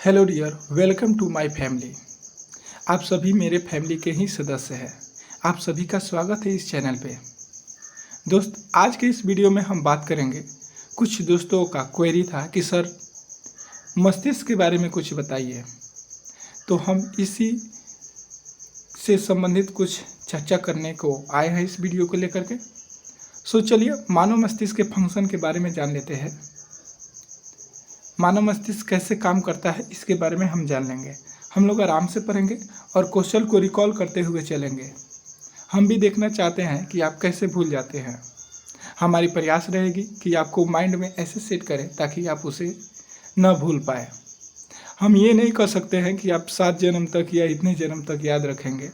Hello dear, welcome to my family. आप सभी मेरे फैमिली के ही सदस्य हैं। आप सभी का स्वागत है इस चैनल पे। दोस्त, आज के इस वीडियो में हम बात करेंगे। कुछ दोस्तों का क्वेरी था कि सर मस्तिष्क के बारे में कुछ बताइए, तो हम इसी से संबंधित कुछ चर्चा करने को आए हैं इस वीडियो को लेकर के। चलिए मानव मस्तिष्क के फंक्शन के बारे में जान लेते हैं। मानव मस्तिष्क कैसे काम करता है इसके बारे में हम जान लेंगे। हम लोग आराम से पढ़ेंगे और क्वेश्चन को रिकॉल करते हुए चलेंगे। हम भी देखना चाहते हैं कि आप कैसे भूल जाते हैं। हमारी प्रयास रहेगी कि आपको माइंड में ऐसे सेट करें ताकि आप उसे न भूल पाए। हम ये नहीं कर सकते हैं कि आप 7 जन्म तक या इतने जन्म तक याद रखेंगे।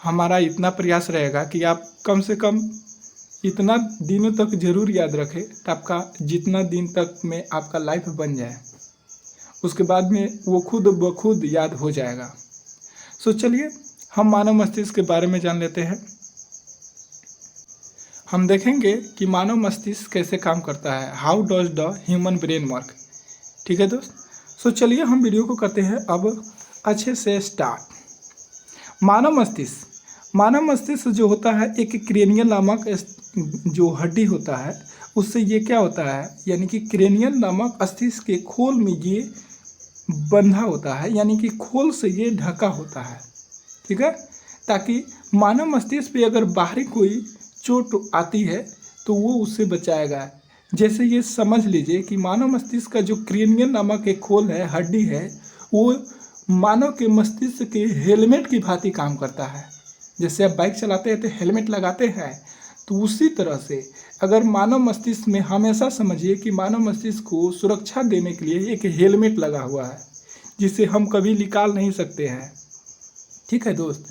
हमारा इतना प्रयास रहेगा कि आप कम से कम इतना दिनों तक जरूर याद रखें तो आपका जितना दिन तक में आपका लाइफ बन जाए, उसके बाद में वो खुद ब खुद याद हो जाएगा। चलिए हम मानव मस्तिष्क के बारे में जान लेते हैं। हम देखेंगे कि मानव मस्तिष्क कैसे काम करता है। How does the human brain work. ठीक है दोस्त, चलिए हम वीडियो को करते हैं अब अच्छे से स्टार्ट। मानव मस्तिष्क जो होता है एक क्रेनियल नामक जो हड्डी होता है उससे ये क्या होता है, यानी कि क्रेनियल नामक मस्तिष्क के खोल में ये बंधा होता है, यानी कि खोल से ये ढका होता है। ठीक है, ताकि मानव मस्तिष्क पे अगर बाहरी कोई चोट आती है तो वो उससे बचाएगा। जैसे ये समझ लीजिए कि मानव मस्तिष्क का जो क्रेनियल नामक एक खोल है, हड्डी है, वो मानव के मस्तिष्क के हेलमेट की भांति काम करता है। जैसे आप बाइक चलाते हैं तो हेलमेट लगाते हैं, तो उसी तरह से अगर मानव मस्तिष्क में हमेशा समझिए कि मानव मस्तिष्क को सुरक्षा देने के लिए एक हेलमेट लगा हुआ है जिसे हम कभी निकाल नहीं सकते हैं। ठीक है दोस्त,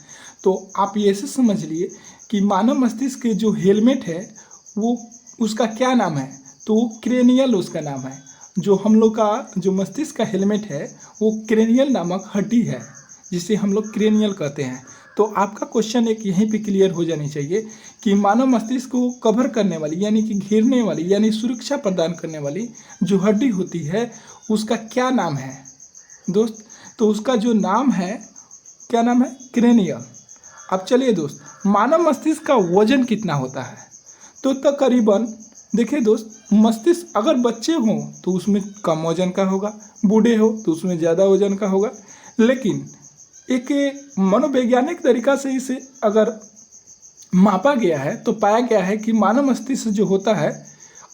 तो आप ये ऐसे समझ लिए कि मानव मस्तिष्क के जो हेलमेट है वो उसका क्या नाम है, तो वो क्रेनियल उसका नाम है। जो हम लोग का जो मस्तिष्क का हेलमेट है वो क्रेनियल नामक हड्डी है जिसे हम लोग क्रेनियल कहते हैं। तो आपका क्वेश्चन एक यहीं पे क्लियर हो जानी चाहिए कि मानव मस्तिष्क को कवर करने वाली, यानी कि घेरने वाली, यानी सुरक्षा प्रदान करने वाली जो हड्डी होती है उसका क्या नाम है दोस्त। तो उसका जो नाम है, क्या नाम है, क्रेनियल। अब चलिए दोस्त, मानव मस्तिष्क का वजन कितना होता है, तो तकरीबन देखिए दोस्त, मस्तिष्क अगर बच्चे हों तो उसमें कम वजन का होगा, बूढ़े हो तो उसमें ज़्यादा वजन का होगा। लेकिन एक मनोवैज्ञानिक तरीका से इसे अगर मापा गया है तो पाया गया है कि मानव मस्तिष्क जो होता है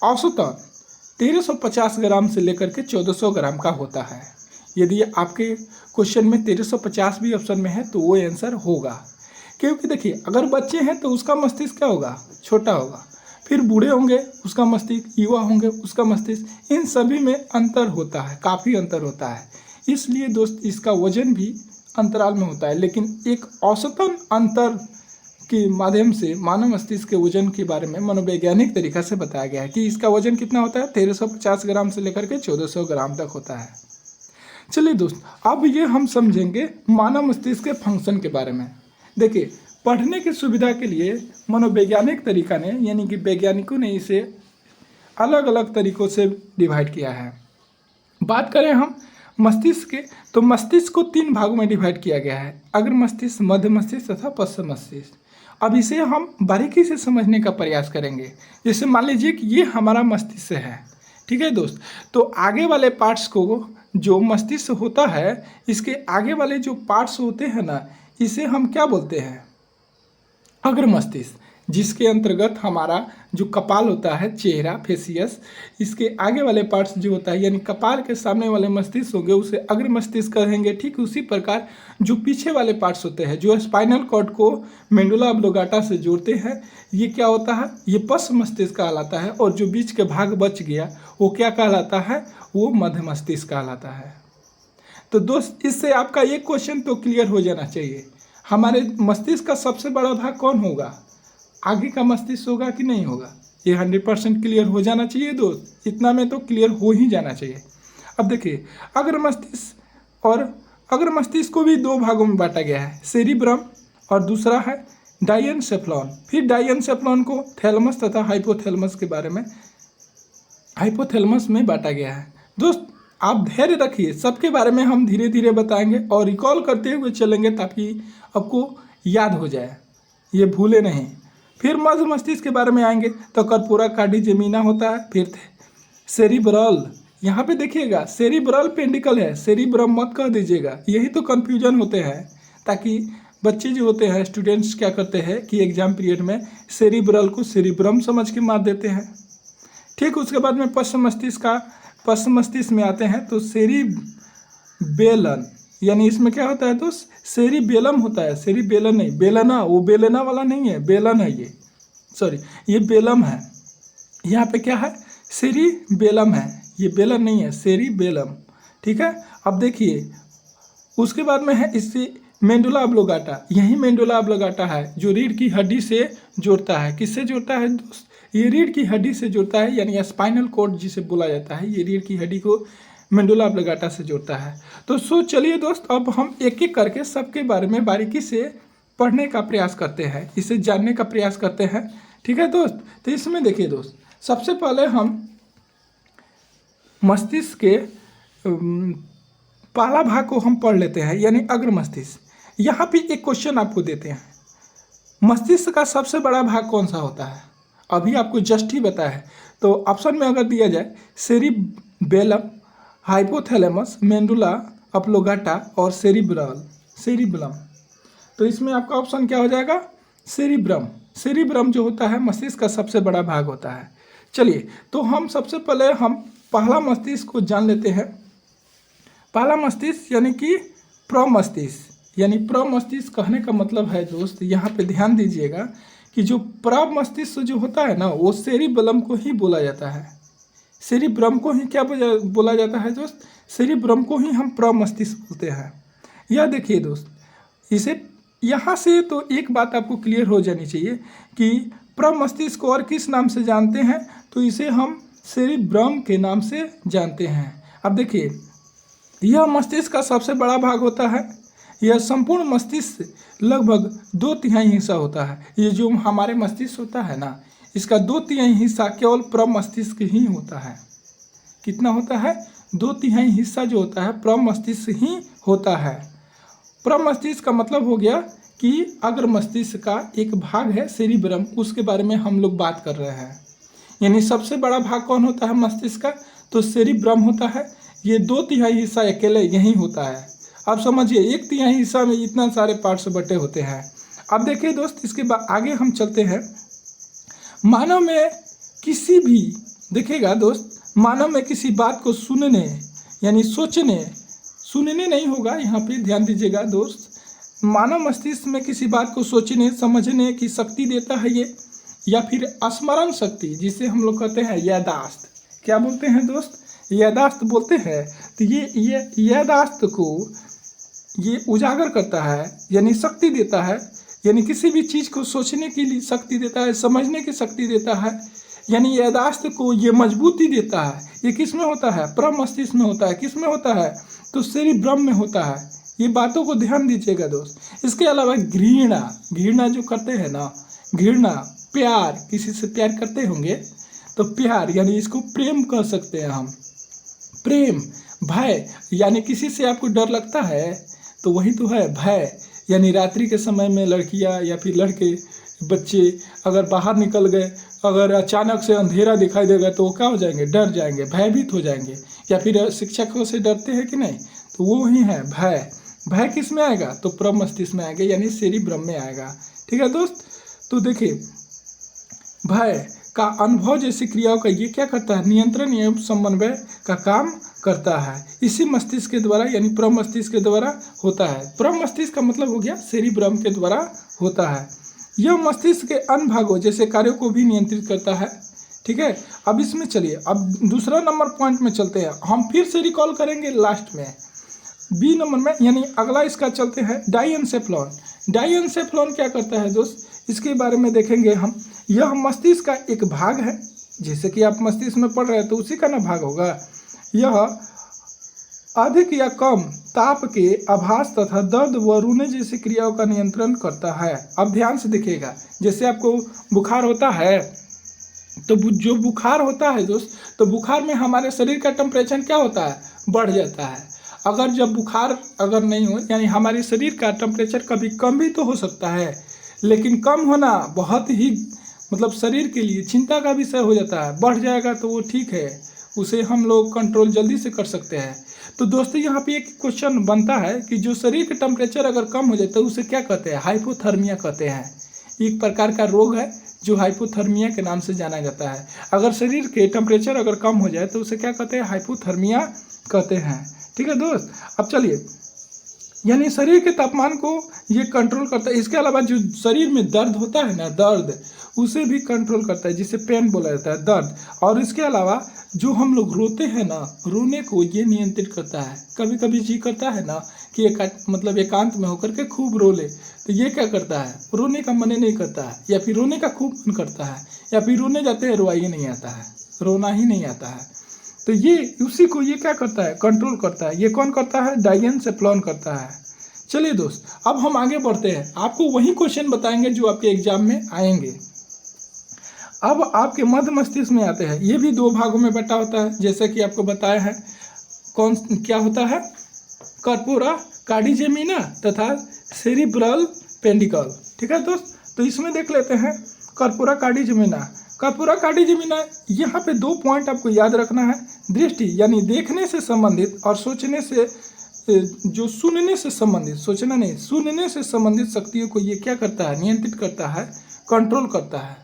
औसतन 1350 ग्राम से लेकर के 1400 ग्राम का होता है। यदि आपके क्वेश्चन में 1350 भी ऑप्शन में है तो वो आंसर होगा, क्योंकि देखिए अगर बच्चे हैं तो उसका मस्तिष्क क्या होगा, छोटा होगा। फिर बूढ़े होंगे उसका मस्तिष्क, युवा होंगे उसका मस्तिष्क, इन सभी में अंतर होता है, काफ़ी अंतर होता है। इसलिए दोस्त इसका वजन भी अंतराल में होता है। लेकिन एक औसतन अंतर के माध्यम से मानव मस्तिष्क के वजन के बारे में मनोवैज्ञानिक तरीका से बताया गया है कि इसका वजन कितना होता है, 1350 ग्राम से लेकर के 1400 ग्राम तक होता है। चलिए दोस्त, अब ये हम समझेंगे मानव मस्तिष्क के फंक्शन के बारे में। देखिए, पढ़ने की सुविधा के लिए मनोवैज्ञानिक तरीका ने, यानी कि वैज्ञानिकों ने इसे अलग अलग तरीक़ों से डिवाइड किया है। बात करें हम मस्तिष्क के, तो मस्तिष्क को 3 भागों में डिवाइड किया गया है, अग्र मस्तिष्क, मध्य मस्तिष्क तथा पश्च मस्तिष्क। अब इसे हम बारीकी से समझने का प्रयास करेंगे। जैसे मान लीजिए कि ये हमारा मस्तिष्क है। ठीक है दोस्त, तो आगे वाले पार्ट्स को, जो मस्तिष्क होता है, इसके आगे वाले जो पार्ट्स होते हैं ना, इसे हम क्या बोलते हैं, अग्र मस्तिष्क, जिसके अंतर्गत हमारा जो कपाल होता है, चेहरा, फेसियस, इसके आगे वाले पार्ट्स जो होता है, यानी कपाल के सामने वाले मस्तिष्क होंगे उसे अग्र मस्तिष्क कहेंगे। ठीक उसी प्रकार जो पीछे वाले पार्ट्स होते हैं, जो स्पाइनल कॉर्ड को मेडुला ऑब्लोंगाटा से जोड़ते हैं, ये क्या होता है, ये पश्च मस्तिष्क कहलाता है। और जो बीच के भाग बच गया वो क्या कहलाता है, वो मध्य मस्तिष्क कहलाता है। तो दोस्त, इससे आपका एक क्वेश्चन तो क्लियर हो जाना चाहिए, हमारे मस्तिष्क का सबसे बड़ा भाग कौन होगा, आगे का मस्तिष्क होगा कि नहीं होगा। ये 100% क्लियर हो जाना चाहिए दोस्त, इतना में तो क्लियर हो ही जाना चाहिए। अब देखिए, अग्र मस्तिष्क और अग्र मस्तिष्क को भी 2 भागों में बांटा गया है, सेरिब्रम और दूसरा है डायनसेफ्लॉन। फिर डायनसेफ्लॉन को थैलमस तथा हाइपोथैलेमस के बारे में, हाइपोथैलेमस में बांटा गया है। दोस्त, आप धैर्य रखिए, सबके बारे में हम धीरे धीरे बताएंगे और रिकॉल करते हुए चलेंगे ताकि आपको याद हो जाए, ये भूले नहीं। फिर मध्य मस्तिष्क के बारे में आएंगे तो कर्पूरा कार्डियजेमिना होता है, फिर सेरिब्रल, यहाँ पे देखिएगा सेरिब्रल पेंडिकल है, सेरिब्रम मत कह दीजिएगा, यही तो कन्फ्यूजन होते हैं। ताकि बच्चे जो होते हैं स्टूडेंट्स क्या करते हैं कि एग्जाम पीरियड में सेरिब्रल को सेरिब्रम समझ के मार देते हैं। ठीक, उसके बाद में पश्चिम मस्तिष्क में आते हैं तो सेरिबेलन, यानी इसमें क्या होता है दोस्त, सेरिबेलम होता है, सेरिबेलन नहीं, बेलना, वो बेलना वाला नहीं है, बेलन है ये, सॉरी ये बेलम है। यहाँ पे क्या है, सेरिबेलम है, ये बेलन नहीं है, सेरिबेलम। ठीक है, अब देखिए उसके बाद में है इससे मेंडुला ऑब्लिगाटा, यही मेंडुला ऑब्लिगाटा है जो रीढ़ की हड्डी से जोड़ता है। किससे जोड़ता है दोस्त, ये रीढ़ की हड्डी से जोड़ता है, यानी स्पाइनल कॉर्ड जिसे बोला जाता है, ये रीढ़ की हड्डी को मेंडुला ऑब्लिगाटा से जोड़ता है। तो चलिए दोस्त, अब हम एक एक करके सबके बारे में बारीकी से पढ़ने का प्रयास करते हैं, इसे जानने का प्रयास करते हैं। ठीक है दोस्त, तो इसमें देखिए दोस्त, सबसे पहले हम मस्तिष्क के पहला भाग को हम पढ़ लेते हैं, यानी अग्र मस्तिष्क। यहाँ पे एक क्वेश्चन आपको देते हैं, मस्तिष्क का सबसे बड़ा भाग कौन सा होता है, अभी आपको जस्ट ही बताया है। तो ऑप्शन में अगर दिया जाए सेरिबेलम, हाइपोथैलेमस, मेंडुला ऑब्लिगाटा और सेरिब्रम, तो इसमें आपका ऑप्शन क्या हो जाएगा, सेरिब्रम जो होता है मस्तिष्क का सबसे बड़ा भाग होता है। चलिए, तो हम सबसे पहले हम पहला मस्तिष्क को जान लेते हैं। पहला मस्तिष्क यानी कि प्रमस्तिष्क, यानी प्रमस्तिष्क कहने का मतलब है दोस्त, यहाँ पे ध्यान दीजिएगा कि जो प्रमस्तिष्क जो होता है ना, वो सेरिबेलम को ही बोला जाता है, सेरिब्रम को ही क्या बोला जाता है दोस्त, सेरिब्रम को ही हम प्रमस्तिष्क बोलते हैं। यह देखिए दोस्त, इसे यहाँ से तो एक बात आपको क्लियर हो जानी चाहिए कि प्रमस्तिष्क को और किस नाम से जानते हैं, तो इसे हम सेरिब्रम के नाम से जानते हैं। अब देखिए, यह मस्तिष्क का सबसे बड़ा भाग होता है, यह संपूर्ण मस्तिष्क लगभग 2/3 हिस्सा होता है। ये जो हमारे मस्तिष्क होता है ना, इसका 2/3 हिस्सा केवल प्रमस्तिष्क ही होता है। कितना होता है, 2/3 हिस्सा जो होता है प्रमस्तिष्क ही होता है। प्रमस्तिष्क का मतलब हो गया कि अग्र मस्तिष्क का एक भाग है सेरिब्रम, उसके बारे में हम लोग बात कर रहे हैं। यानी सबसे बड़ा भाग कौन होता है मस्तिष्क का, तो सेरिब्रम होता है। ये 2/3 हिस्सा अकेले यही होता है। अब समझिए 1/3 हिस्सा में इतना सारे पार्ट्स बटे होते हैं। अब देखिए दोस्त, इसके बाद आगे हम चलते हैं। मानव में किसी भी, देखिएगा दोस्त, मानव में किसी बात को सुनने यानी सोचने, सुनने नहीं होगा, यहाँ पे ध्यान दीजिएगा दोस्त, मानव मस्तिष्क में किसी बात को सोचने समझने की शक्ति देता है ये, या फिर स्मरण शक्ति जिसे हम लोग कहते हैं यादाश्त, क्या बोलते हैं दोस्त, यादाश्त बोलते हैं। तो ये यादाश्त को ये उजागर करता है, यानी शक्ति देता है, यानी किसी भी चीज़ को सोचने की लिए शक्ति देता है, समझने की शक्ति देता है, यानी यादाश्त को ये मजबूती देता है। ये किस में होता है, प्रमस्तिष्क में होता है। किस में होता है, तो सेरिब्रम में होता है। ये बातों को ध्यान दीजिएगा दोस्त। इसके अलावा घृणा जो करते हैं ना, घृणा, प्यार, किसी से प्यार करते होंगे तो प्यार, यानी इसको प्रेम कह सकते हैं हम, प्रेम। भय, यानी किसी से आपको डर लगता है तो वही तो है भय, यानी रात्रि के समय में लड़कियां या फिर लड़के, बच्चे अगर बाहर निकल गए, अगर अचानक से अंधेरा दिखाई देगा तो वो क्या हो जाएंगे, डर जाएंगे, भयभीत हो जाएंगे। या फिर शिक्षकों से डरते हैं कि नहीं, तो वो ही है भय। भय किस में आएगा, तो प्रमस्तिष्क में आएगा, यानी सेरिब्रम में आएगा। ठीक है दोस्त, तो देखिए भय का अनुभव जैसी क्रियाओं का ये क्या करता है, नियंत्रण एवं समन्वय का काम करता है। इसी मस्तिष्क के द्वारा, यानी प्रमस्तिष्क के द्वारा होता है। प्रमस्तिष्क का मतलब हो गया सेरिब्रम के द्वारा होता है। यह मस्तिष्क के अन्य भागों जैसे कार्यों को भी नियंत्रित करता है। ठीक है, अब इसमें चलिए अब दूसरा नंबर पॉइंट में चलते हैं। हम फिर से रिकॉल करेंगे लास्ट में, बी नंबर में, यानी अगला इसका चलते हैं डाइएन्सेफेलॉन। डाइएन्सेफेलॉन क्या करता है दोस्त, इसके बारे में देखेंगे हम। यह मस्तिष्क का एक भाग है, जैसे कि आप मस्तिष्क में पढ़ रहे हैं तो उसी का ना भाग होगा। यह अधिक या कम ताप के आभास तथा दर्द व रोने जैसी क्रियाओं का नियंत्रण करता है। अब ध्यान से देखिएगा, जैसे आपको बुखार होता है तो जो बुखार होता है दोस्त, तो बुखार में हमारे शरीर का टेम्परेचर क्या होता है, बढ़ जाता है। अगर जब बुखार अगर नहीं हो, यानी हमारे शरीर का टेम्परेचर कभी कम भी तो हो सकता है, लेकिन कम होना बहुत ही मतलब शरीर के लिए चिंता का विषय हो जाता है। बढ़ जाएगा तो वो ठीक है, उसे हम लोग कंट्रोल जल्दी से कर सकते हैं। तो दोस्तों यहाँ पे एक क्वेश्चन बनता है कि जो शरीर का टेम्परेचर अगर कम हो जाए तो उसे क्या कहते हैं? हाइपोथर्मिया कहते हैं। एक प्रकार का रोग है जो हाइपोथर्मिया के नाम से जाना जाता है। अगर शरीर के टेम्परेचर अगर कम हो जाए तो उसे क्या कहते हैं? हाइपोथर्मिया कहते हैं। ठीक है दोस्त, अब चलिए, यानी शरीर के तापमान को ये कंट्रोल करता है। इसके अलावा जो शरीर में दर्द होता है ना, दर्द, उसे भी कंट्रोल करता है, जिसे पेन बोला जाता है, दर्द। और इसके अलावा जो हम लोग रोते हैं ना, रोने को ये नियंत्रित करता है। कभी कभी जी करता है ना कि एकांत में होकर के खूब रो ले, तो ये क्या करता है? रोने का मन नहीं करता है, या फिर रोने का खूब मन करता है, या फिर रोने जाते हैं रोवाई नहीं आता है, रोना ही नहीं आता है। तो ये उसी को ये क्या करता है? कंट्रोल करता है। ये कौन करता है? डायनसेफ्लॉन करता है। चलिए दोस्त, अब हम आगे बढ़ते हैं, आपको वही क्वेश्चन बताएंगे जो आपके एग्जाम में आएंगे। अब आपके मध्य मस्तिष्क में आते हैं। ये भी दो भागों में बटा होता है, जैसे कि आपको बताया है। क्या होता है? कर्पोरा कार्डिजेमिना तथा सेरिब्रल पेंडिकल। ठीक है दोस्त, तो इसमें देख लेते हैं कर्पोरा कार्डिजेमिना। कर्पोरा कार्डिजेमिना, यहाँ पे 2 पॉइंट आपको याद रखना है। दृष्टि यानी देखने से संबंधित, और सोचने से जो सुनने से संबंधित, सोचना नहीं, सुनने से संबंधित शक्तियों को ये क्या करता है? नियंत्रित करता है, कंट्रोल करता है।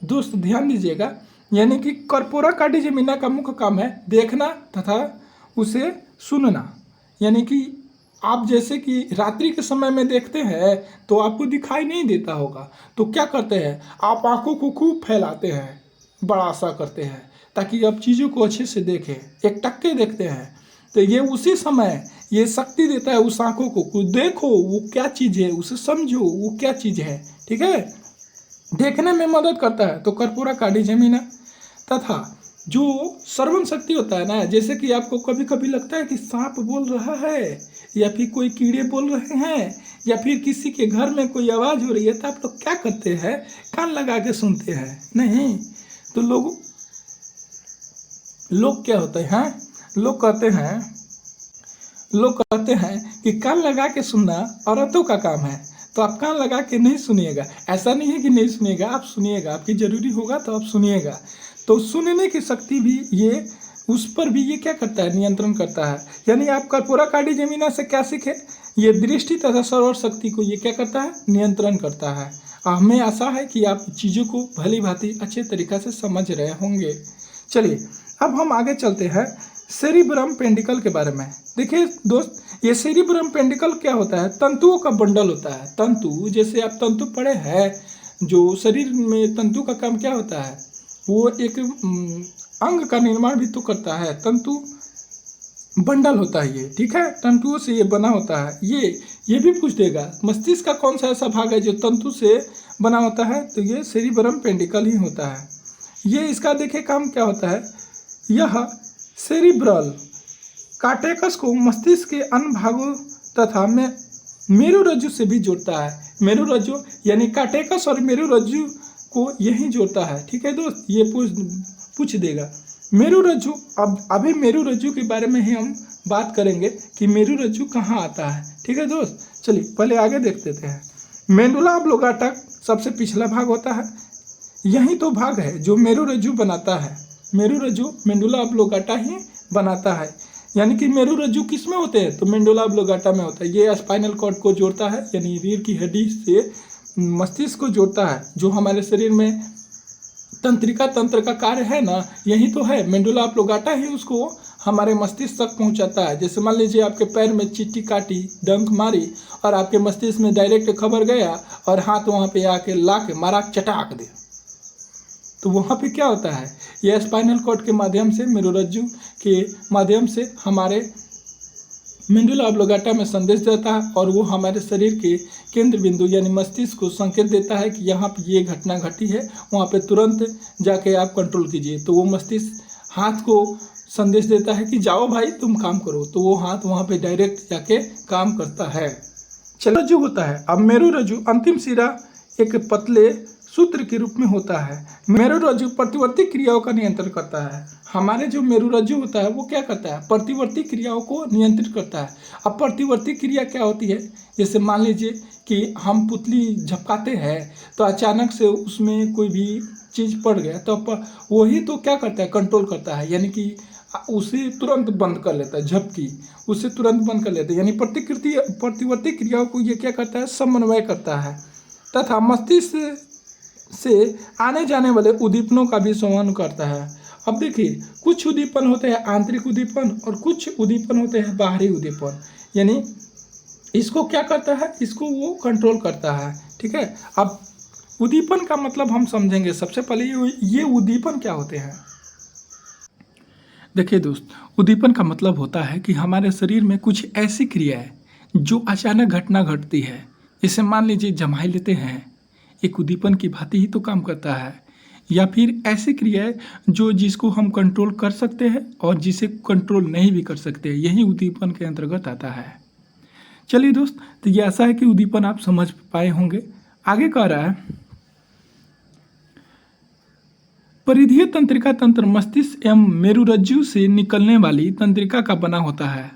दोस्त ध्यान दीजिएगा, यानी कि कर्पोरा कार्डिजेमिना का मुख्य काम है देखना तथा उसे सुनना। यानी कि आप जैसे कि रात्रि के समय में देखते हैं तो आपको दिखाई नहीं देता होगा, तो क्या करते हैं? आप आंखों को खूब फैलाते हैं, बड़ा सा करते हैं, ताकि आप चीज़ों को अच्छे से देखें, एकटक्के देखते हैं। तो ये उसी समय ये शक्ति देता है उस आंखों को, देखो वो क्या चीज़ है, उसे समझो वो क्या चीज़ है। ठीक है, देखने में मदद करता है तो कर्पोरा कार्डिजेमिना। तथा जो श्रवण शक्ति होता है ना, जैसे कि आपको कभी कभी लगता है कि सांप बोल रहा है, या फिर कोई कीड़े बोल रहे हैं, या फिर किसी के घर में कोई आवाज़ हो रही है, तो आप लोग क्या करते हैं? कान लगा के सुनते हैं? नहीं, तो लोग क्या होते हैं? लोग कहते हैं कि कान लगा के सुनना औरतों का काम है, तो आप कान लगा के नहीं सुनिएगा। ऐसा नहीं है कि नहीं सुनिएगा, आप सुनिएगा, आपकी ज़रूरी होगा तो आप सुनिएगा। तो सुनने की शक्ति भी ये, उस पर भी ये क्या करता है? नियंत्रण करता है। यानी आप कर्पोरा कार्डिजेमिना से क्या सीखे? ये दृष्टि तथा श्रवण शक्ति को ये क्या करता है? नियंत्रण करता है। हमें आशा है कि आप चीज़ों को भली भांति अच्छे तरीक़ा से समझ रहे होंगे। चलिए, अब हम आगे चलते हैं सेरिब्रम पेंडिकल के बारे में। देखिए दोस्त, ये सेरिब्रम पेंडिकल क्या होता है? तंतुओं का बंडल होता है। तंतु, जैसे आप तंतु पढ़े हैं, जो शरीर में तंतु का काम क्या होता है? वो एक अंग का निर्माण भी तो करता है। तंतु बंडल होता है ये, ठीक है, तंतुओं से ये बना होता है। ये भी पूछ देगा मस्तिष्क का कौन सा ऐसा भाग है जो तंतु से बना होता है? तो ये सेरिब्रम पेंडिकल ही होता है। ये इसका देखिए काम क्या होता है? यह सेरिब्रल कार्टेकस को मस्तिष्क के अन्य भागों तथा मेरुरज्जु से भी जोड़ता है। मेरुरज्जु यानी कार्टेकस और मेरुरज्जु को यही जोड़ता है। ठीक है दोस्त, ये पूछ देगा मेरुरज्जु। अब अभी मेरुरज्जु के बारे में ही हम बात करेंगे कि मेरुरज्जु कहाँ आता है। ठीक है दोस्त, चलिए पहले आगे देख लेते हैं। मेडुला ऑब्लोंगाटा सबसे पिछला भाग होता है। यही तो भाग है जो मेरुरज्जु बनाता है। मेरुरज्जु मेडुला ऑब्लोंगाटा ही बनाता है। यानी कि मेरुरज्जु किस में होते हैं? तो मेडुला ऑब्लोंगाटा में होता है। ये स्पाइनल कॉर्ड को जोड़ता है, यानी रीढ़ की हड्डी से मस्तिष्क को जोड़ता है। जो हमारे शरीर में तंत्रिका तंत्र का कार्य है ना, यही तो है। मेडुला ऑब्लोंगाटा ही उसको हमारे मस्तिष्क तक पहुंचाता है। जैसे मान लीजिए आपके पैर में चींटी काटी, डंक मारी, और आपके मस्तिष्क में डायरेक्ट खबर गया और हाथ वहाँ पे आके ला के मारा, चटाक दे, तो वहाँ पे क्या होता है? यह स्पाइनल कॉर्ड के माध्यम से, मेरुरज्जु के माध्यम से हमारे मेडुला ऑब्लोंगाटा में संदेश देता है, और वो हमारे शरीर के केंद्र बिंदु यानी मस्तिष्क को संकेत देता है कि यहाँ पे ये घटना घटी है, वहाँ पे तुरंत जाके आप कंट्रोल कीजिए। तो वो मस्तिष्क हाथ को संदेश देता है कि जाओ भाई तुम काम करो, तो वो हाथ वहाँ पे डायरेक्ट जाके काम करता है। चलो, रज्जु होता है। अब मेरुरज्जु अंतिम सिरा एक पतले सूत्र के रूप में होता है। मेरुरज्जु प्रतिवर्ती क्रियाओं का नियंत्रण करता है। हमारे जो मेरुरज्जु होता है वो क्या करता है, प्रतिवर्ती क्रियाओं को नियंत्रित करता है। अब प्रतिवर्ती क्रिया क्या होती है, जैसे मान लीजिए कि हम पुतली झपकाते हैं तो अचानक से उसमें कोई भी चीज़ पड़ गया तो वही तो क्या करता है, कंट्रोल करता है, यानी कि उसे तुरंत बंद कर लेता है, झपकी उसे तुरंत बंद कर लेता है, यानी प्रतिवर्ती क्रियाओं को ये क्या करता है, समन्वय करता है तथा मस्तिष्क से आने जाने वाले उद्दीपनों का भी संवहन करता है। अब देखिए, कुछ उद्दीपन होते हैं आंतरिक उद्दीपन और कुछ उद्दीपन होते हैं बाहरी उद्दीपन, यानी इसको क्या करता है, इसको वो कंट्रोल करता है। ठीक है, अब उद्दीपन का मतलब हम समझेंगे। सबसे पहले ये उद्दीपन क्या होते हैं। देखिए दोस्त, उद्दीपन का मतलब होता है कि हमारे शरीर में कुछ ऐसी क्रिया है जो अचानक घटना घटती है। जैसे मान लीजिए जमाई लेते हैं, एक उद्दीपन की भांति ही तो काम करता है। या फिर ऐसी क्रिया है जो जिसको हम कंट्रोल कर सकते हैं और जिसे कंट्रोल नहीं भी कर सकते, यही उद्दीपन के अंतर्गत आता है। चलिए दोस्त, तो ये ऐसा है कि उद्दीपन आप समझ पाए होंगे। आगे कह रहा है, परिधीय तंत्रिका तंत्र मस्तिष्क एवं मेरुरज्जु से निकलने वाली तंत्रिका का बना होता है।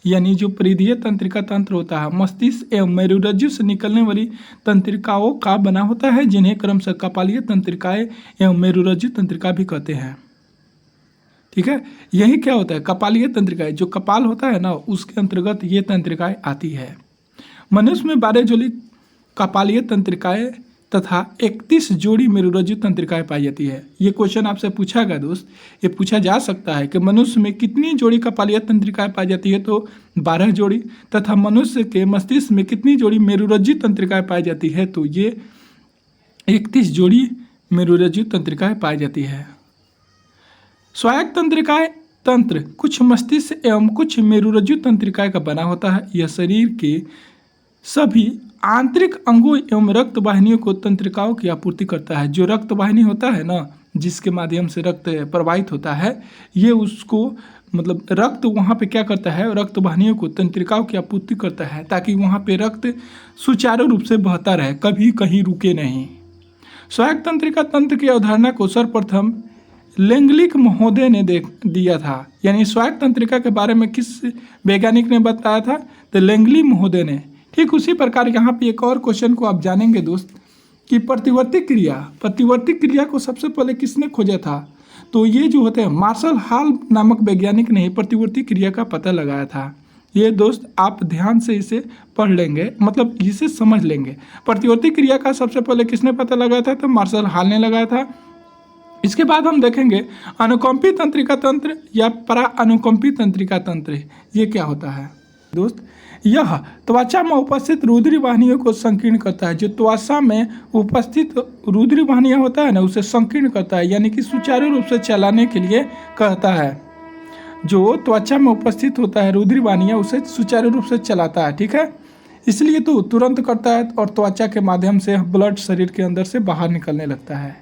यानी जो परिधीय तंत्रिका तंत्र होता है मस्तिष्क एवं मेरुरज्जु से निकलने वाली तंत्रिकाओं का बना होता है, जिन्हें क्रमशः कपालीय तंत्रिकाएं एवं मेरुरज्जु तंत्रिका भी कहते हैं। ठीक है, यही क्या होता है, कपालीय तंत्रिकाएं, जो कपाल होता है ना उसके अंतर्गत ये तंत्रिकाएं आती है। मनुष्य में 12 जोड़ी कपालीय तंत्रिकाएं तथा 31 जोड़ी मेरुरज्जु तंत्रिकाएं पाई जाती है। ये क्वेश्चन आपसे पूछा गया दोस्त, ये पूछा जा सकता है कि मनुष्य में कितनी जोड़ी कपालीय तंत्रिकाएं पाई जाती है, तो 12 जोड़ी, तथा मनुष्य के मस्तिष्क में कितनी जोड़ी मेरुरज्जु तंत्रिकाएं पाई जाती है, तो ये 31 जोड़ी मेरुरज्जु तंत्रिकाएं पाई जाती है। स्वायत्त तंत्रिकाएं तंत्र कुछ मस्तिष्क एवं कुछ मेरुरज्जु तंत्रिकाएं का बना होता है। यह शरीर के सभी आंतरिक अंगों एवं रक्त वाहिनियों को तंत्रिकाओं की आपूर्ति करता है। जो रक्त वाहिनी होता है ना, जिसके माध्यम से रक्त प्रवाहित होता है, ये उसको मतलब रक्त वहाँ पे क्या करता है, रक्त वाहिनियों को तंत्रिकाओं की आपूर्ति करता है ताकि वहाँ पे रक्त सुचारू रूप से बहता रहे, कभी कहीं रुके नहीं। स्वायत्त तंत्रिका तंत्र की अवधारणा को सर्वप्रथम लेंगलिक महोदय ने दिया था। यानी स्वायत्त तंत्रिका के बारे में किस वैज्ञानिक ने बताया था, तो लेंगली महोदय ने। ठीक उसी प्रकार यहाँ पे एक और क्वेश्चन को आप जानेंगे दोस्त कि प्रतिवर्ती क्रिया को सबसे पहले किसने खोजा था, तो ये जो होते हैं मार्शल हॉल नामक वैज्ञानिक ने प्रतिवर्ती क्रिया का पता लगाया था। ये दोस्त आप ध्यान से इसे पढ़ लेंगे, मतलब इसे समझ लेंगे। प्रतिवर्ती क्रिया का सबसे पहले किसने पता लगाया था, तो मार्शल हॉल ने लगाया था। इसके बाद हम देखेंगे अनुकंपी तंत्रिका तंत्र या परा अनुकंपी तंत्रिका तंत्र। ये क्या होता है दोस्त, यह त्वचा में उपस्थित रुधिर वाहिनियों को संकीर्ण करता है। जो त्वचा में उपस्थित रुधिर वाहिनियाँ होता है ना, उसे संकीर्ण करता है, यानी कि सुचारू रूप से चलाने के लिए कहता है। जो त्वचा में उपस्थित होता है रुधिर वाहिनियाँ, उसे सुचारू रूप से चलाता है। ठीक है, इसलिए तो तुरंत करता है और त्वचा के माध्यम से ब्लड शरीर के अंदर से बाहर निकलने लगता है।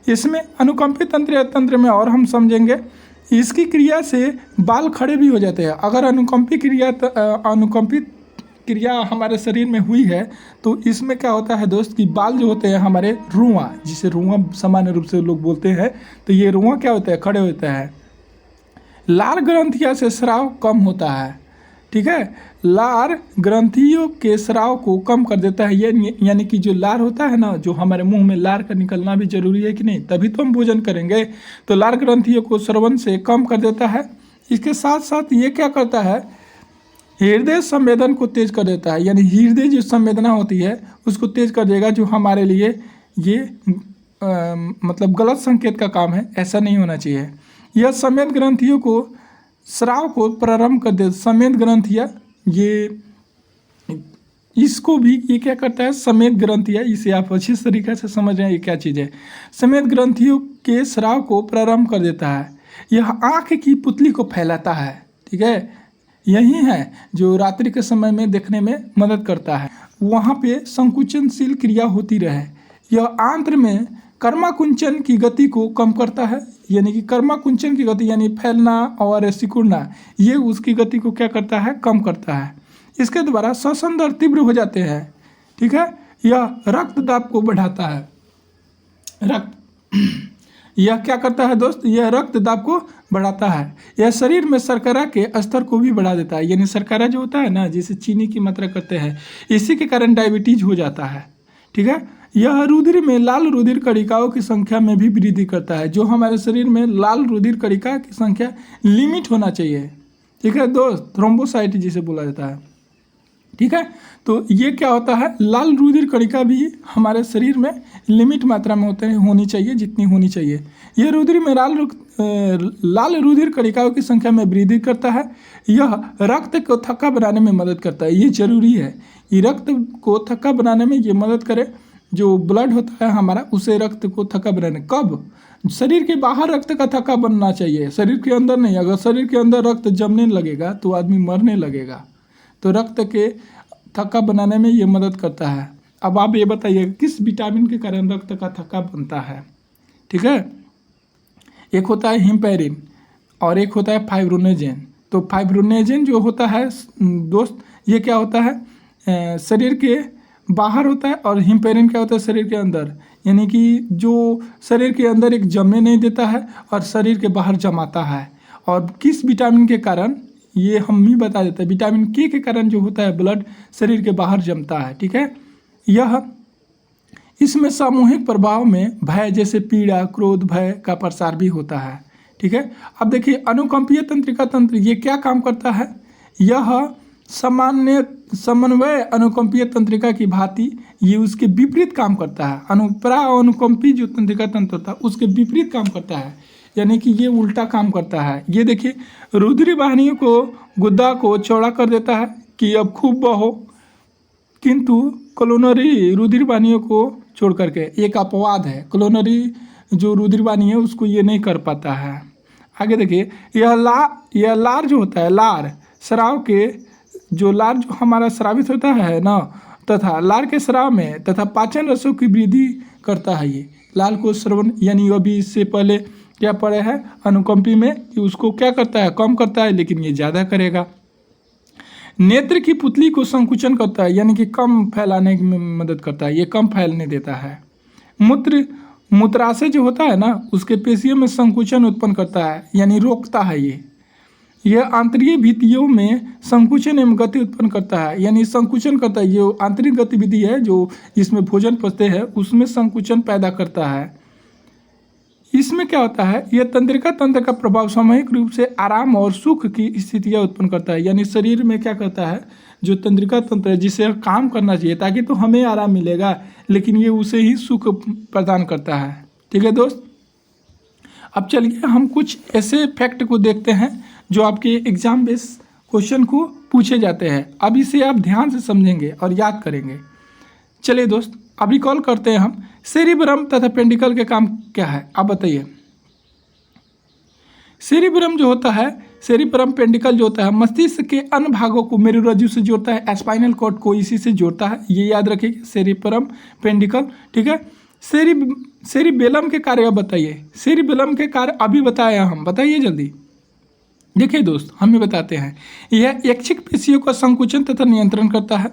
इसमें अनुकंपी तंत्र में और हम समझेंगे, इसकी क्रिया से बाल खड़े भी हो जाते हैं। अगर अनुकंपी क्रिया हमारे शरीर में हुई है तो इसमें क्या होता है दोस्त कि बाल जो होते हैं हमारे रुआं, जिसे रुआं सामान्य रूप से लोग बोलते हैं, तो ये रुआं क्या होता है, खड़े होते हैं। लार ग्रंथियों से स्राव कम होता है। ठीक है, लार ग्रंथियों के स्राव को कम कर देता है। यानी कि जो लार होता है ना, जो हमारे मुंह में लार का निकलना भी जरूरी है कि नहीं, तभी तो हम भोजन करेंगे। तो लार ग्रंथियों को स्रवन से कम कर देता है। इसके साथ साथ ये क्या करता है, हृदय संवेदन को तेज कर देता है। यानी हृदय जो संवेदना होती है उसको तेज कर देगा, जो हमारे लिए ये मतलब गलत संकेत का काम है, ऐसा नहीं होना चाहिए। यह संवेद ग्रंथियों को स्राव को प्रारंभ कर दे। संवेद ग्रंथियाँ ये इसको भी ये क्या करता है, संवेद ग्रंथियाँ, इसे आप अच्छी तरीके से समझ रहे हैं ये क्या चीज़ है। संवेद ग्रंथियों के स्राव को प्रारंभ कर देता है। यह आँख की पुतली को फैलाता है। ठीक है, यही है जो रात्रि के समय में देखने में मदद करता है। वहाँ पे संकुचनशील क्रिया होती रहे। यह आंत्र में कर्माकुंचन की गति को कम करता है। यानी कि कर्माकुंचन की गति यानी फैलना और सिकुड़ना, ये उसकी गति को क्या करता है, कम करता है। इसके द्वारा श्वसन दर तीव्र हो जाते हैं। ठीक है, यह रक्त दाब को बढ़ाता है। रक्त यह क्या करता है दोस्त, यह रक्त दाब को बढ़ाता है। यह शरीर में शर्करा के स्तर को भी बढ़ा देता है, यानी शर्करा जो होता है ना, जिसे चीनी की मात्रा करते हैं, इसी के कारण डायबिटीज हो जाता है। ठीक है। यह रुधिर में लाल रुधिर कणिकाओं की संख्या में भी वृद्धि करता है। जो हमारे शरीर में लाल रुधिर कणिका की संख्या लिमिट होना चाहिए। ठीक है दोस्त, थ्रोम्बोसाइट जिसे बोला जाता है। ठीक है। तो ये क्या होता है, लाल रुधिर कणिका भी हमारे शरीर में लिमिट मात्रा में होनी चाहिए, जितनी होनी चाहिए। यह रुधिर में लाल रुधिर कणिकाओं की संख्या में वृद्धि करता है। यह रक्त को थक्का बनाने में मदद करता है। ये जरूरी है, ये रक्त को थक्का बनाने में ये मदद करे। जो ब्लड होता है हमारा, उसे रक्त को थक्का बनाने, कब, शरीर के बाहर रक्त का थक्का बनना चाहिए, शरीर के अंदर नहीं। अगर शरीर के अंदर रक्त जमने लगेगा तो आदमी मरने लगेगा। तो रक्त के थक्का बनाने में ये मदद करता है। अब आप ये बताइए किस विटामिन के कारण रक्त का थक्का बनता है। ठीक है। एक होता है हिम्पेरिन और एक होता है फाइब्रोनेजेन। तो फाइब्रोनेजेन जो होता है दोस्त, ये क्या होता है, शरीर के बाहर होता है, और हिम्पेरिन क्या होता है, शरीर के अंदर, यानी कि जो शरीर के अंदर एक जमने नहीं देता है और शरीर के बाहर जमाता है। और किस विटामिन के कारण, ये हम ही बता देते हैं। विटामिन के कारण जो होता है ब्लड शरीर के बाहर जमता है। ठीक है। यह इसमें सामूहिक प्रभाव में भय जैसे पीड़ा, क्रोध, भय का प्रसार भी होता है। ठीक है। अब देखिए अनुकंपीय तंत्रिका तंत्र ये क्या काम करता है, यह समन्वय अनुकंपीय तंत्रिका की भांति ये उसके विपरीत काम करता है। अनुकंपी जो तंत्रिका तंत्र होता है उसके विपरीत काम करता है, यानी कि ये उल्टा काम करता है। ये देखिए रुधिर वाहिनियों को, गुद्दा को चौड़ा कर देता है कि अब खूब बहो, किंतु कोलोनरी रुधिर वाहिनियों को छोड़ करके, एक अपवाद है, कोलोनरी जो रुधिर वाहिनी है उसको ये नहीं कर पाता है। आगे देखिए यह लार जो होता है, लार स्राव के, जो लार जो हमारा स्रावित होता है ना, तथा लार के स्राव में तथा पाचन रसों की वृद्धि करता है। ये लाल को श्रवण, यानी अभी इससे पहले क्या पढ़े हैं अनुकंपी में, कि उसको क्या करता है, कम करता है, लेकिन ये ज़्यादा करेगा। नेत्र की पुतली को संकुचन करता है, यानी कि कम फैलाने में मदद करता है, ये कम फैलने देता है। मूत्राशय जो होता है ना, उसके पेशियों में संकुचन उत्पन्न करता है, यानी रोकता है। यह आंतरिक भित्तियों में संकुचन एवं गति उत्पन्न करता है, यानी संकुचन करता है। ये आंतरिक गतिविधि है जो जिसमें भोजन पचते हैं, उसमें संकुचन पैदा करता है। इसमें क्या होता है, यह तंत्रिका तंत्र का प्रभाव सामूहिक रूप से आराम और सुख की स्थितियां उत्पन्न करता है। यानी शरीर में क्या करता है, जो तंत्रिका तंत्र है जिसे काम करना चाहिए ताकि तो हमें आराम मिलेगा, लेकिन ये उसे ही सुख प्रदान करता है। ठीक है दोस्त। अब चलिए हम कुछ ऐसे फैक्ट को देखते हैं जो आपके एग्जाम बेस क्वेश्चन को पूछे जाते हैं। अब इसे आप ध्यान से समझेंगे और याद करेंगे। चलिए दोस्त, अभी कॉल करते हैं हम, सेरिब्रम तथा पेंडिकल के काम क्या है आप बताइए। सेरिब्रम जो होता है, सेरिब्रम पेंडिकल जो होता है, मस्तिष्क के अन्य भागों को मेरुरज्जु से जोड़ता है, स्पाइनल कॉर्ड को इसी से जोड़ता है, ये याद रखिए, सेरिब्रम पेंडिकल। ठीक है। सेरिबेलम के कार्य बताइए। सेरिबेलम के कार्य अभी बताया हम, बताइए जल्दी। देखिए दोस्त, हम ही बताते हैं। यह ऐच्छिक पेशियों का संकुचन तथा नियंत्रण करता है।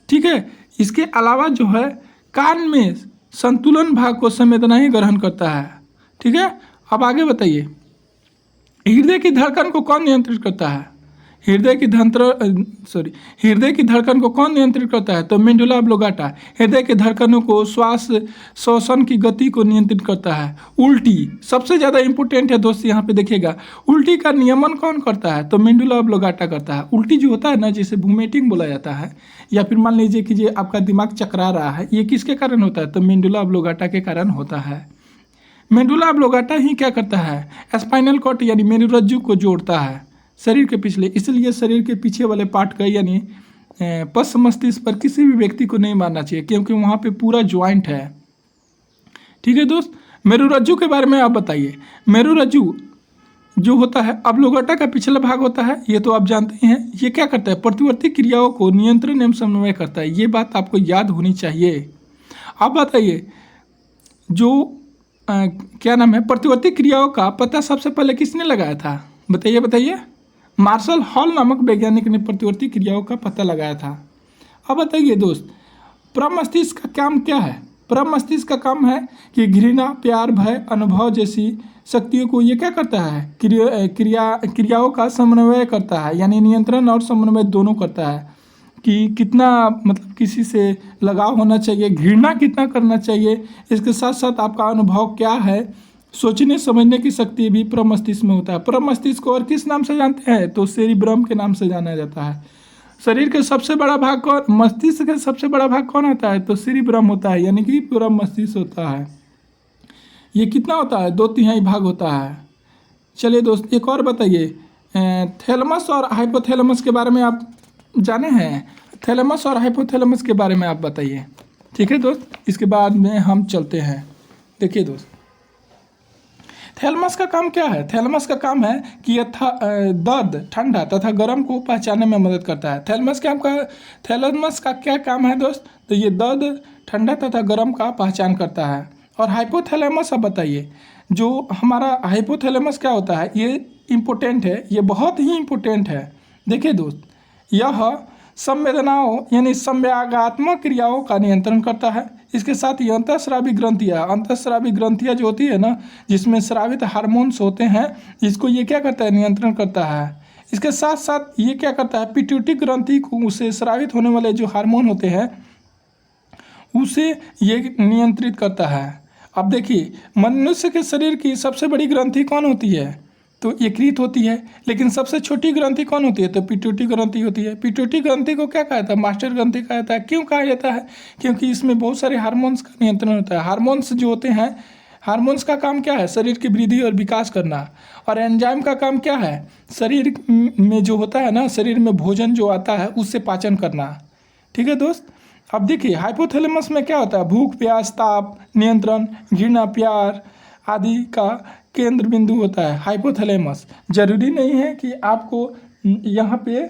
ठीक है। इसके अलावा जो है कान में संतुलन भाग को संवेदनाएं ग्रहण करता है। ठीक है। अब आगे बताइए, हृदय की धड़कन को कौन नियंत्रित करता है, हृदय की धड़कन को कौन नियंत्रित करता है, तो मेडुला ऑब्लोंगाटा हृदय के धड़कनों को, श्वास श्वसन की गति को नियंत्रित करता है। उल्टी सबसे ज़्यादा इंपॉर्टेंट है दोस्त, यहाँ पे देखिएगा, उल्टी का नियमन कौन करता है, तो मेडुला ऑब्लोंगाटा करता है। उल्टी जो होता है ना, जिसे वोमिटिंग बोला जाता है, या फिर मान लीजिए कि ये आपका दिमाग चकरा रहा है, ये किसके कारण होता है, तो मेडुला ऑब्लोंगाटा के कारण होता है। मेडुला ऑब्लोंगाटा ही क्या करता है, स्पाइनल कॉर्ड यानी मेरुरज्जु को जोड़ता है शरीर के पिछले, इसलिए शरीर के पीछे वाले पार्ट का यानी पश्च मस्तिष्क पर किसी भी व्यक्ति को नहीं मारना चाहिए, क्योंकि वहाँ पे पूरा ज्वाइंट है। ठीक है दोस्त। मेरुरज्जु के बारे में आप बताइए। मेरुरज्जु जो होता है ऑब्लोंगाटा का पिछला भाग होता है, ये तो आप जानते ही हैं। ये क्या करता है, प्रतिवर्ती क्रियाओं को नियंत्रण एवं समन्वय करता है। ये बात आपको याद होनी चाहिए। आप बताइए, जो क्या नाम है, प्रतिवर्ती क्रियाओं का पता सबसे पहले किसने लगाया था, बताइए बताइए। मार्शल हॉल नामक वैज्ञानिक ने प्रतिवर्ती क्रियाओं का पता लगाया था। अब बताइए दोस्त, प्रमस्तिष्क का काम क्या है, प्रमस्तिष्क का काम है कि घृणा, प्यार, भय, अनुभव जैसी शक्तियों को ये क्या करता है, क्रियाओं का समन्वय करता है, यानी नियंत्रण और समन्वय दोनों करता है कि कितना मतलब किसी से लगाव होना चाहिए, घृणा कितना करना चाहिए, इसके साथ साथ आपका अनुभव क्या है, सोचने समझने की शक्ति भी प्रमस्तिष्क में होता है। प्रमस्तिष्क को और किस नाम से जानते हैं, तो सेरिब्रम के नाम से जाना जाता है। शरीर के सबसे बड़ा भाग कौन, मस्तिष्क का सबसे बड़ा भाग कौन होता है, तो सेरिब्रम होता है, यानी कि पूरा मस्तिष्क होता है। ये कितना होता है, 2/3 भाग होता है। चलिए दोस्त एक और बताइए, थैलेमस और हाइपोथैलेमस के बारे में आप जाने हैं, थैलेमस और हाइपोथैलेमस के बारे में आप बताइए। ठीक है दोस्त, इसके बाद में हम चलते हैं। देखिए दोस्त, थैलेमस का काम क्या है, थैलेमस का काम है कि दर्द, ठंडा तथा गर्म को पहचानने में मदद करता है। थैलेमस का क्या काम है दोस्त, तो ये दर्द, ठंडा तथा गर्म का पहचान करता है। और हाइपोथैलेमस अब बताइए, जो हमारा हाइपोथैलेमस क्या होता है, ये इम्पोर्टेंट है, ये बहुत ही इम्पोर्टेंट है। देखिए दोस्त, यह संवेदनाओं यानी संवेगात्मक क्रियाओं का नियंत्रण करता है। इसके साथ ही अंतःस्रावी ग्रंथियाँ जो होती है ना, जिसमें स्रावित हार्मोन्स होते हैं, इसको ये क्या करता है, नियंत्रण करता है। इसके साथ साथ ये क्या करता है, पिट्यूटरी ग्रंथि को, उसे स्रावित होने वाले जो हार्मोन होते हैं उसे ये नियंत्रित करता है। अब देखिए, मनुष्य के शरीर की सबसे बड़ी ग्रंथि कौन होती है, तो यकृत होती है। लेकिन सबसे छोटी ग्रंथि कौन होती है, तो पिट्यूटरी ग्रंथि होती है। पिट्यूटरी ग्रंथि को क्या कहा जाता है, मास्टर ग्रंथि कहा जाता है। क्यों कहा जाता है, क्योंकि इसमें बहुत सारे हार्मोन्स का नियंत्रण होता है। हार्मोन्स जो होते हैं, हार्मोन्स का काम क्या है, शरीर की वृद्धि और विकास करना। और एंजाइम का काम क्या है, शरीर में जो होता है ना, शरीर में भोजन जो आता है उससे पाचन करना। ठीक है दोस्त, अब देखिए हाइपोथैलेमस में क्या होता है, भूख, प्यास, ताप नियंत्रण, घृणा, प्यार आदि का केंद्र बिंदु होता है हाइपोथैलेमस। जरूरी नहीं है कि आपको यहाँ पे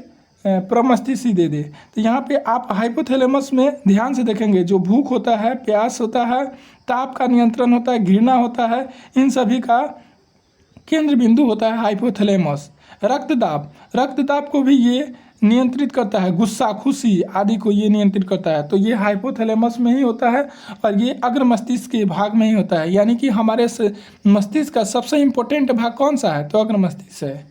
प्रमस्तिष्क ही दे दे, तो यहाँ पे आप हाइपोथैलेमस में ध्यान से देखेंगे, जो भूख होता है, प्यास होता है, ताप का नियंत्रण होता है, घृणा होता है, इन सभी का केंद्र बिंदु होता है हाइपोथैलेमस। रक्तदाब को भी ये नियंत्रित करता है, गुस्सा, खुशी आदि को ये नियंत्रित करता है। तो ये हाइपोथैलेमस में ही होता है और ये अग्र मस्तिष्क के भाग में ही होता है। यानी कि हमारे मस्तिष्क का सबसे इम्पोर्टेंट भाग कौन सा है, तो अग्र मस्तिष्क है।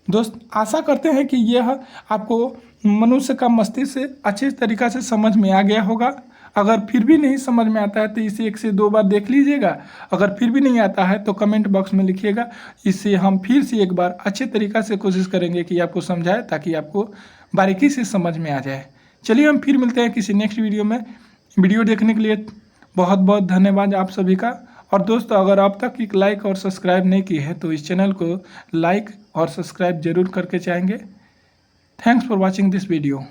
दोस्त आशा करते हैं कि यह आपको मनुष्य का मस्तिष्क अच्छे तरीक़ा से समझ में आ गया होगा। अगर फिर भी नहीं समझ में आता है तो इसे 1 से 2 बार देख लीजिएगा। अगर फिर भी नहीं आता है तो कमेंट बॉक्स में लिखिएगा, इससे हम फिर से एक बार अच्छे तरीक़ा से कोशिश करेंगे कि आपको समझाए, ताकि आपको बारीकी से समझ में आ जाए। चलिए हम फिर मिलते हैं किसी नेक्स्ट वीडियो में। वीडियो देखने के लिए बहुत बहुत धन्यवाद आप सभी का। और दोस्तों अगर अब तक एक लाइक और सब्सक्राइब नहीं की है तो इस चैनल को लाइक और सब्सक्राइब जरूर करके जाएंगे। Thanks for watching this video.